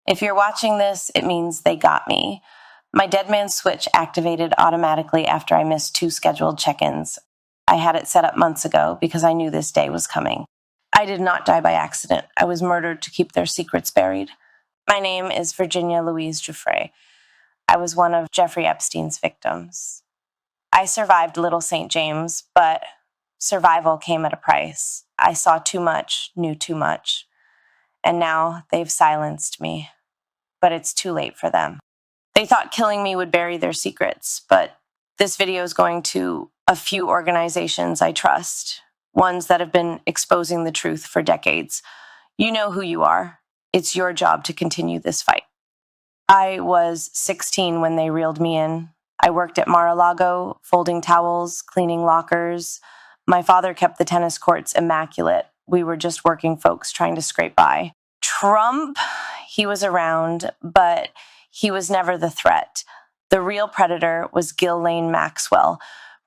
If you're watching this, it means they got me. My dead man switch activated automatically after I missed 2 scheduled check-ins. I had it set up months ago because I knew this day was coming. I did not die by accident. I was murdered to keep their secrets buried. My name is Virginia Louise Giuffre. I was one of Jeffrey Epstein's victims. I survived Little St. James, but survival came at a price. I saw too much, knew too much. And now they've silenced me. But it's too late for them. They thought killing me would bury their secrets, but this video is going to a few organizations I trust, ones that have been exposing the truth for decades. You know who you are. It's your job to continue this fight. I was 16 when they reeled me in. I worked at Mar-a-Lago, folding towels, cleaning lockers. My father kept the tennis courts immaculate. We were just working folks trying to scrape by. Trump, he was around, but he was never the threat. The real predator was Ghislaine Maxwell,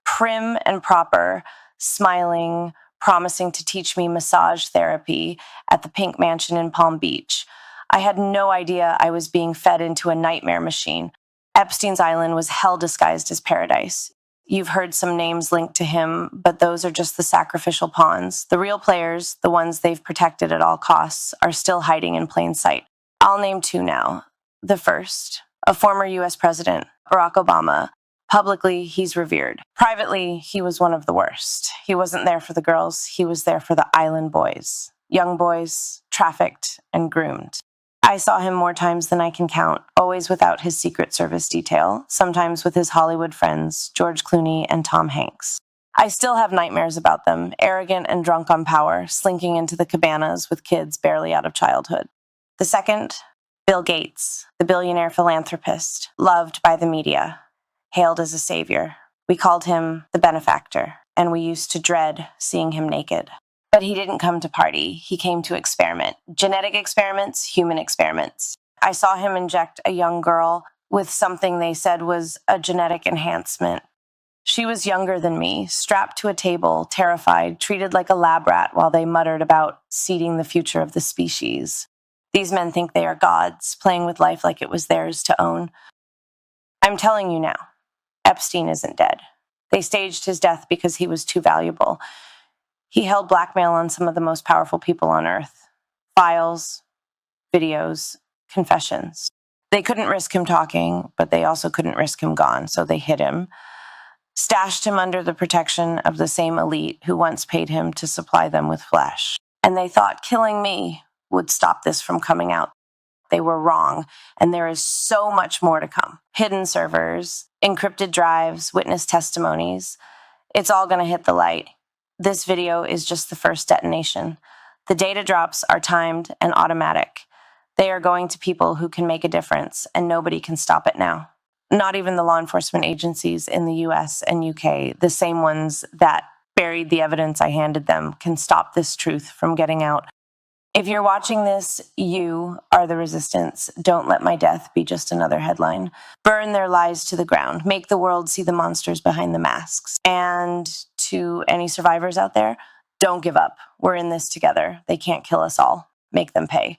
prim and proper, smiling, promising to teach me massage therapy at the Pink Mansion in Palm Beach. I had no idea I was being fed into a nightmare machine. Epstein's Island was hell disguised as paradise. You've heard some names linked to him, but those are just the sacrificial pawns. The real players, the ones they've protected at all costs, are still hiding in plain sight. I'll name 2 now. The first, a former U.S. president, Barack Obama. Publicly, he's revered. Privately, he was one of the worst. He wasn't there for the girls. He was there for the island boys. Young boys, trafficked and groomed. I saw him more times than I can count, always without his Secret Service detail, sometimes with his Hollywood friends, George Clooney and Tom Hanks. I still have nightmares about them, arrogant and drunk on power, slinking into the cabanas with kids barely out of childhood. The second, Bill Gates, the billionaire philanthropist, loved by the media, hailed as a savior. We called him the benefactor, and we used to dread seeing him naked. But he didn't come to party. He came to experiment. Genetic experiments, human experiments. I saw him inject a young girl with something they said was a genetic enhancement. She was younger than me, strapped to a table, terrified, treated like a lab rat while they muttered about seeding the future of the species. These men think they are gods, playing with life like it was theirs to own. I'm telling you now, Epstein isn't dead. They staged his death because he was too valuable. He held blackmail on some of the most powerful people on earth. Files, videos, confessions. They couldn't risk him talking, but they also couldn't risk him gone, so they hid him. Stashed him under the protection of the same elite who once paid him to supply them with flesh. And they thought killing me would stop this from coming out. They were wrong, and there is so much more to come. Hidden servers, encrypted drives, witness testimonies. It's all going to hit the light. This video is just the first detonation. The data drops are timed and automatic. They are going to people who can make a difference, and nobody can stop it now. Not even the law enforcement agencies in the US and UK, the same ones that buried the evidence I handed them, can stop this truth from getting out. If you're watching this, you are the resistance. Don't let my death be just another headline. Burn their lies to the ground. Make the world see the monsters behind the masks. And to any survivors out there, don't give up. We're in this together. They can't kill us all. Make them pay.